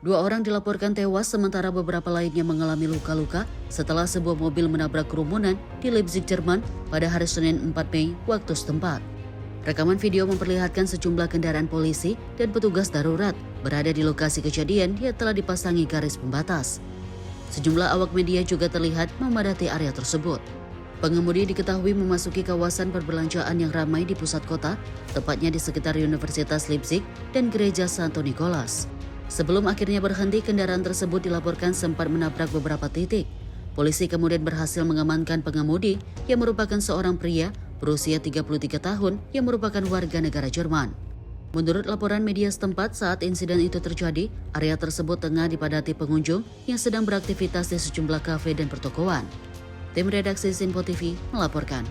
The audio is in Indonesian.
2 orang dilaporkan tewas sementara beberapa lainnya mengalami luka-luka setelah sebuah mobil menabrak kerumunan di Leipzig, Jerman pada hari Senin 4 Mei waktu setempat. Rekaman video memperlihatkan sejumlah kendaraan polisi dan petugas darurat berada di lokasi kejadian yang telah dipasangi garis pembatas. Sejumlah awak media juga terlihat memadati area tersebut. Pengemudi diketahui memasuki kawasan perbelanjaan yang ramai di pusat kota, tepatnya di sekitar Universitas Leipzig dan Gereja Santo Nikolas. Sebelum akhirnya berhenti, kendaraan tersebut dilaporkan sempat menabrak beberapa titik. Polisi kemudian berhasil mengamankan pengemudi yang merupakan seorang pria berusia 33 tahun yang merupakan warga negara Jerman. Menurut laporan media setempat, saat insiden itu terjadi, area tersebut tengah dipadati pengunjung yang sedang beraktivitas di sejumlah kafe dan pertokoan. Tim redaksi Sinpo TV melaporkan.